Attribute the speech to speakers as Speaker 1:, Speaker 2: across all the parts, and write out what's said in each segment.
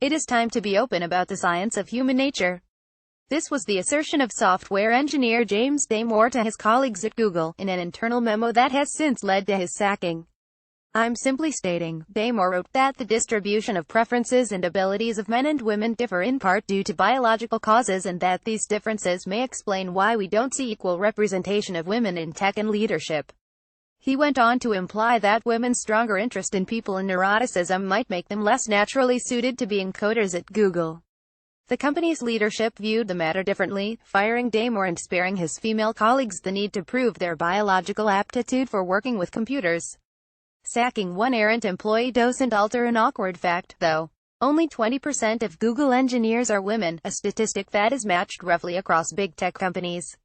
Speaker 1: it is time to be open about the science of human nature. This was the assertion of software engineer James Damore to his colleagues at Google, in an internal memo that has since led to his sacking. "I'm simply stating," Damore wrote, "that the distribution of preferences and abilities of men and women differ in part due to biological causes, and that these differences may explain why we don't see equal representation of women in tech and leadership." He went on to imply that women's stronger interest in people and neuroticism might make them less naturally suited to being coders at Google. The company's leadership viewed the matter differently, firing Damore and sparing his female colleagues the need to prove their biological aptitude for working with computers. Sacking one errant employee doesn't alter an awkward fact, though. Only 20% of Google engineers are women, a statistic that is matched roughly across big tech companies.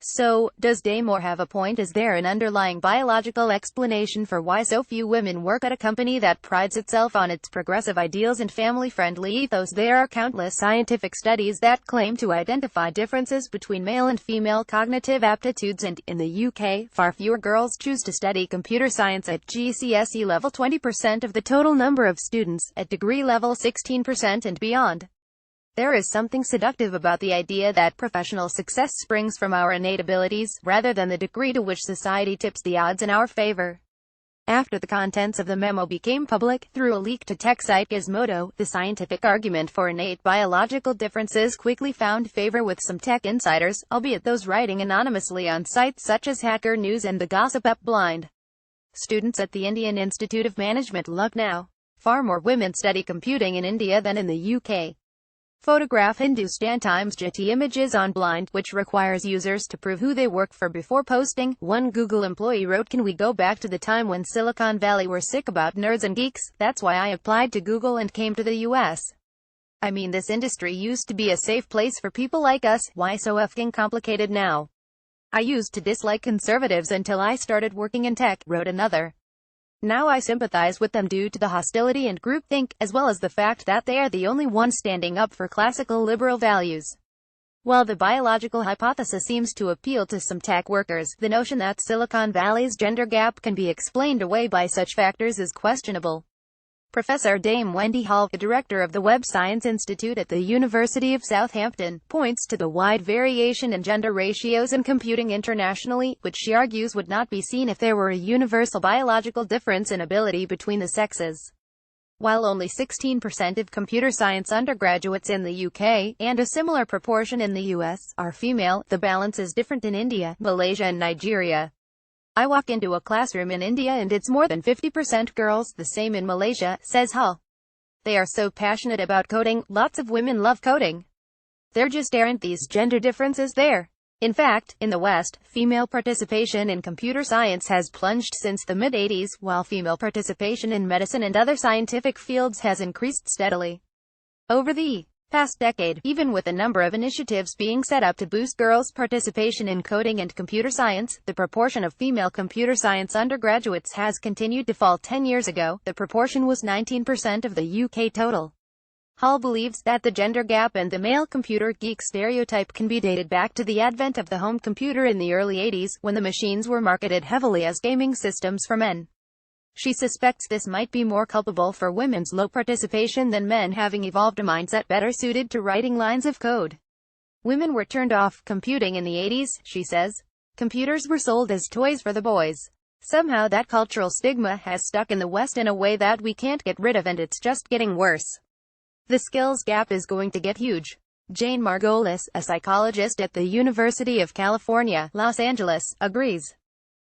Speaker 1: So, does Damore have a point? Is there an underlying biological explanation for why so few women work at a company that prides itself on its progressive ideals and family-friendly ethos? There are countless scientific studies that claim to identify differences between male and female cognitive aptitudes, and, in the UK, far fewer girls choose to study computer science at GCSE level, 20% of the total number of students, at degree level 16%, and beyond. There is something seductive about the idea that professional success springs from our innate abilities, rather than the degree to which society tips the odds in our favor. After the contents of the memo became public, through a leak to tech site Gizmodo, the scientific argument for innate biological differences quickly found favor with some tech insiders, albeit those writing anonymously on sites such as Hacker News and the Gossip App Blind. Students at the Indian Institute of Management Lucknow. Far more women study computing in India than in the UK. Photograph Hindustan Times Getty Images on Blind, which requires users to prove who they work for before posting. One Google employee wrote, "Can we go back to the time when Silicon Valley were sick about nerds and geeks? That's why I applied to Google and came to the US. I mean, this industry used to be a safe place for people like us. Why so effing complicated now? I used to dislike conservatives until I started working in tech," wrote another. "Now I sympathize with them due to the hostility and groupthink, as well as the fact that they are the only ones standing up for classical liberal values." While the biological hypothesis seems to appeal to some tech workers, the notion that Silicon Valley's gender gap can be explained away by such factors is questionable. Professor Dame Wendy Hall, the director of the Web Science Institute at the University of Southampton, points to the wide variation in gender ratios in computing internationally, which she argues would not be seen if there were a universal biological difference in ability between the sexes. While only 16% of computer science undergraduates in the UK, and a similar proportion in the US, are female, the balance is different in India, Malaysia and Nigeria. "I walk into a classroom in India and it's more than 50% girls, the same in Malaysia," says Hull. "They are so passionate about coding, lots of women love coding. There just aren't these gender differences there." In fact, in the West, female participation in computer science has plunged since the mid-80s, while female participation in medicine and other scientific fields has increased steadily over the past decade. Even with a number of initiatives being set up to boost girls' participation in coding and computer science, the proportion of female computer science undergraduates has continued to fall. 10 years ago, the proportion was 19% of the UK total. Hall believes that the gender gap and the male computer geek stereotype can be dated back to the advent of the home computer in the early 80s, when the machines were marketed heavily as gaming systems for men. She suspects this might be more culpable for women's low participation than men having evolved a mindset better suited to writing lines of code. "Women were turned off computing in the 80s, she says. "Computers were sold as toys for the boys. Somehow that cultural stigma has stuck in the West in a way that we can't get rid of, and it's just getting worse. The skills gap is going to get huge." Jane Margolis, a psychologist at the University of California, Los Angeles, agrees.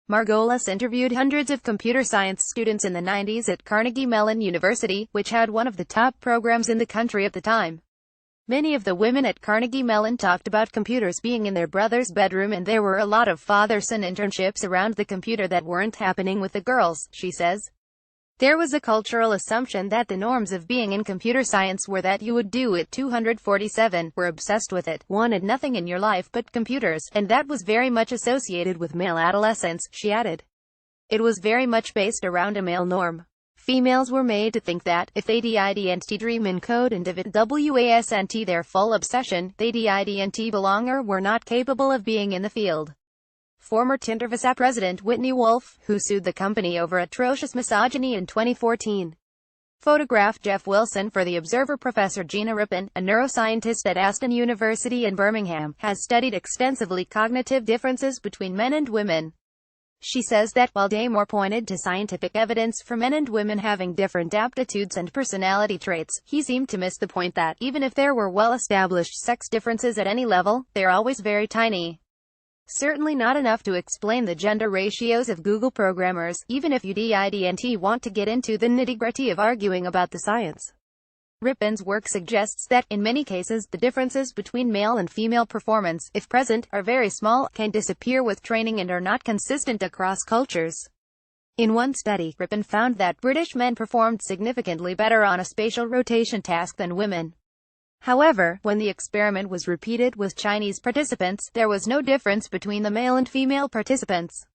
Speaker 1: Margolis interviewed hundreds of computer science students in the 90s at Carnegie Mellon University, which had one of the top programs in the country at the time. Many of the women at Carnegie Mellon talked about computers being in their brother's bedroom, and there were a lot of father-son internships around the computer that weren't happening with the girls, she says. There was a cultural assumption that the norms of being in computer science were that you would do it. 247, were obsessed with it, wanted nothing in your life but computers, and that was very much associated with male adolescence, she added. It was very much based around a male norm. Females were made to think that, if they didn't dream in code and if it wasn't their full obsession, they didn't belong or were not capable of being in the field. Former Tinder Visa president Whitney Wolfe, who sued the company over atrocious misogyny in 2014. Photograph Jeff Wilson for The Observer. Professor Gina Rippon, a neuroscientist at Aston University in Birmingham, has studied extensively cognitive differences between men and women. She says that while Damore pointed to scientific evidence for men and women having different aptitudes and personality traits, he seemed to miss the point that, even if there were well-established sex differences at any level, they're always very tiny. Certainly not enough to explain the gender ratios of Google programmers, even if you didn't want to get into the nitty-gritty of arguing about the science. Rippon's work suggests that, in many cases, the differences between male and female performance, if present, are very small, can disappear with training and are not consistent across cultures. In one study, Rippon found that British men performed significantly better on a spatial rotation task than women. However, when the experiment was repeated with Chinese participants, there was no difference between the male and female participants.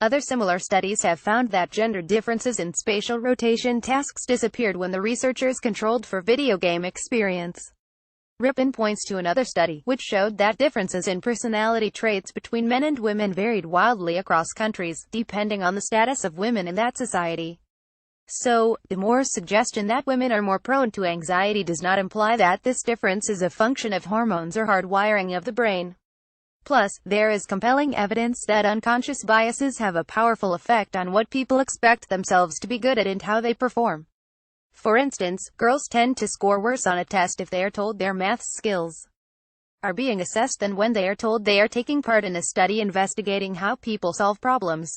Speaker 1: Other similar studies have found that gender differences in spatial rotation tasks disappeared when the researchers controlled for video game experience. Rippon points to another study, which showed that differences in personality traits between men and women varied wildly across countries, depending on the status of women in that society. So, Damore's suggestion that women are more prone to anxiety does not imply that this difference is a function of hormones or hardwiring of the brain. Plus, there is compelling evidence that unconscious biases have a powerful effect on what people expect themselves to be good at and how they perform. For instance, girls tend to score worse on a test if they are told their math skills are being assessed than when they are told they are taking part in a study investigating how people solve problems.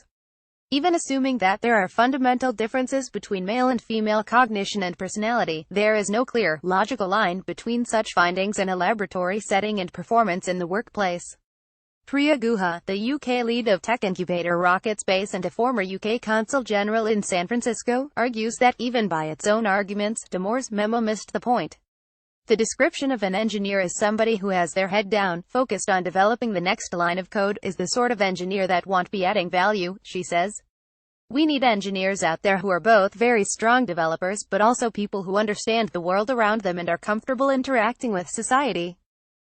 Speaker 1: Even assuming that there are fundamental differences between male and female cognition and personality, there is no clear, logical line between such findings in a laboratory setting and performance in the workplace. Priya Guha, the UK lead of tech incubator Rocket Space and a former UK consul general in San Francisco, argues that even by its own arguments, Damore's memo missed the point. The description of an engineer as somebody who has their head down, focused on developing the next line of code, is the sort of engineer that won't be adding value, she says. We need engineers out there who are both very strong developers, but also people who understand the world around them and are comfortable interacting with society.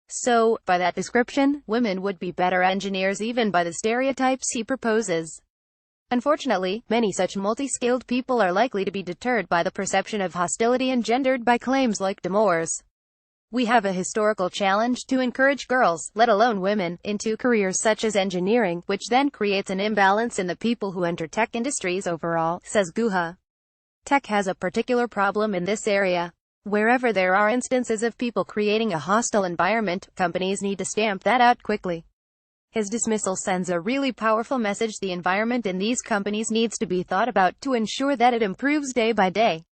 Speaker 1: So, by that description, women would be better engineers even by the stereotypes he proposes. Unfortunately, many such multi-skilled people are likely to be deterred by the perception of hostility engendered by claims like Damore's. We have a historical challenge to encourage girls, let alone women, into careers such as engineering, which then creates an imbalance in the people who enter tech industries overall, says Guha. Tech has a particular problem in this area. Wherever there are instances of people creating a hostile environment, companies need to stamp that out quickly. His dismissal sends a really powerful message. The environment in these companies needs to be thought about to ensure that it improves day by day.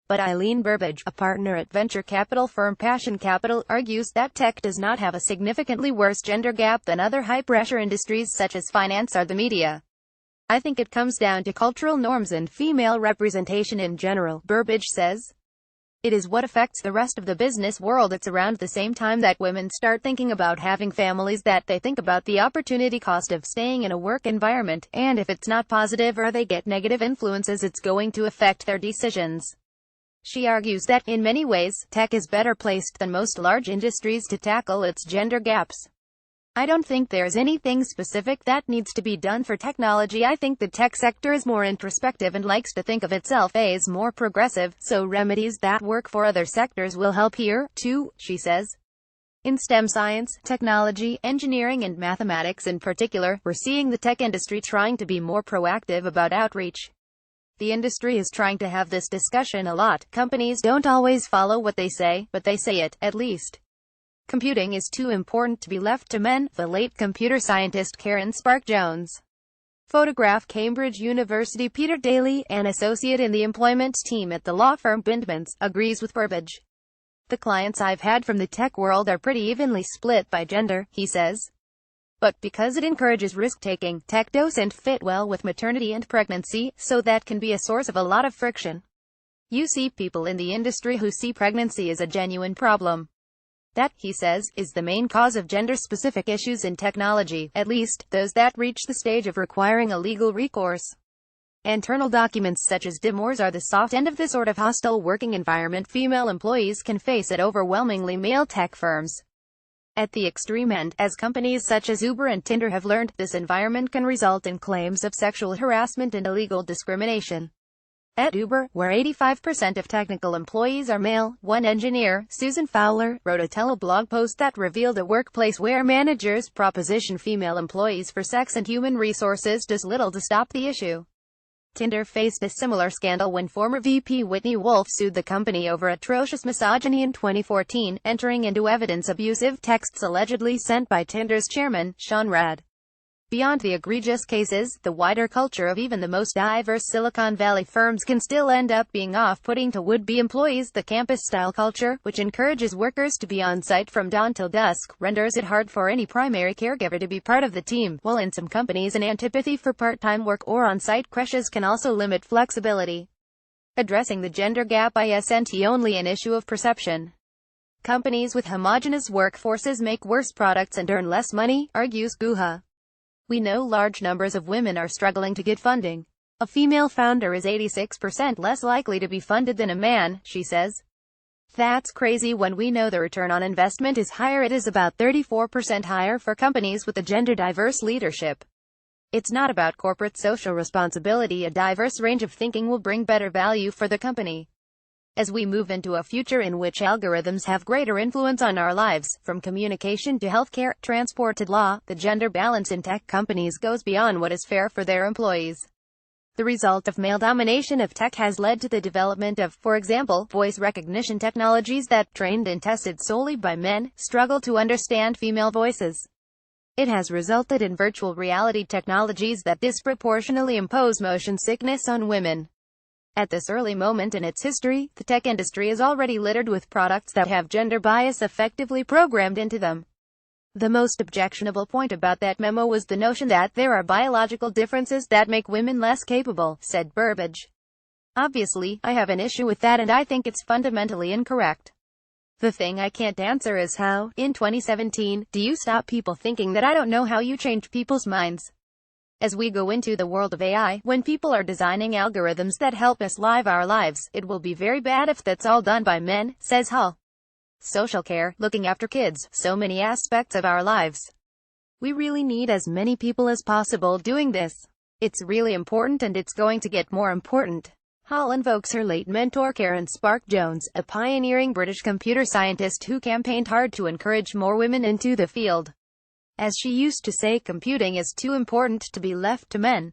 Speaker 1: But Eileen Burbage, a partner at venture capital firm Passion Capital, argues that tech does not have a significantly worse gender gap than other high-pressure industries such as finance or the media. I think it comes down to cultural norms and female representation in general, Burbage says. It is what affects the rest of the business world. It's around the same time that women start thinking about having families that they think about the opportunity cost of staying in a work environment, and if it's not positive or they get negative influences, it's going to affect their decisions. She argues that, in many ways, tech is better placed than most large industries to tackle its gender gaps. I don't think there's anything specific that needs to be done for technology. I think the tech sector is more introspective and likes to think of itself as more progressive, so remedies that work for other sectors will help here, too, she says. In STEM science, technology, engineering and mathematics in particular, we're seeing the tech industry trying to be more proactive about outreach. The industry is trying to have this discussion a lot. Companies don't always follow what they say, but they say it, at least. Computing is too important to be left to men, the late computer scientist Karen Spark-Jones. Photograph Cambridge University. Peter Daly, an associate in the employment team at the law firm Bindmans, agrees with Burbage. The clients I've had from the tech world are pretty evenly split by gender, he says. But because it encourages risk-taking, tech doesn't fit well with maternity and pregnancy, so that can be a source of a lot of friction. You see people in the industry who see pregnancy as a genuine problem. That, he says, is the main cause of gender-specific issues in technology, at least, those that reach the stage of requiring a legal recourse. Internal documents such as Damore's are the soft end of the sort of hostile working environment female employees can face at overwhelmingly male tech firms. At the extreme end, as companies such as Uber and Tinder have learned, this environment can result in claims of sexual harassment and illegal discrimination. At Uber, where 85% of technical employees are male, one engineer, Susan Fowler, wrote a teleblog post that revealed a workplace where managers proposition female employees for sex and human resources does little to stop the issue. Tinder faced a similar scandal when former VP Whitney Wolfe sued the company over atrocious misogyny in 2014, entering into evidence abusive texts allegedly sent by Tinder's chairman, Sean Rad. Beyond the egregious cases, the wider culture of even the most diverse Silicon Valley firms can still end up being off-putting to would-be employees. The campus-style culture, which encourages workers to be on-site from dawn till dusk, renders it hard for any primary caregiver to be part of the team, while in some companies an antipathy for part-time work or on-site creches can also limit flexibility. Addressing the gender gap isn't only an issue of perception. Companies with homogeneous workforces make worse products and earn less money, argues Guha. We know large numbers of women are struggling to get funding. A female founder is 86% less likely to be funded than a man, she says. That's crazy when we know the return on investment is higher. It is about 34% higher for companies with a gender-diverse leadership. It's not about corporate social responsibility. A diverse range of thinking will bring better value for the company. As we move into a future in which algorithms have greater influence on our lives, from communication to healthcare, transport to law, the gender balance in tech companies goes beyond what is fair for their employees. The result of male domination of tech has led to the development of, for example, voice recognition technologies that, trained and tested solely by men, struggle to understand female voices. It has resulted in virtual reality technologies that disproportionately impose motion sickness on women. At this early moment in its history, the tech industry is already littered with products that have gender bias effectively programmed into them. The most objectionable point about that memo was the notion that there are biological differences that make women less capable, said Burbage. Obviously, I have an issue with that and I think it's fundamentally incorrect. The thing I can't answer is how, in 2017, do you stop people thinking that I don't know how you change people's minds? As we go into the world of AI, when people are designing algorithms that help us live our lives, it will be very bad if that's all done by men, says Hull. Social care, looking after kids, so many aspects of our lives. We really need as many people as possible doing this. It's really important and it's going to get more important. Hull invokes her late mentor Karen Spark-Jones, a pioneering British computer scientist who campaigned hard to encourage more women into the field. As she used to say, computing is too important to be left to men.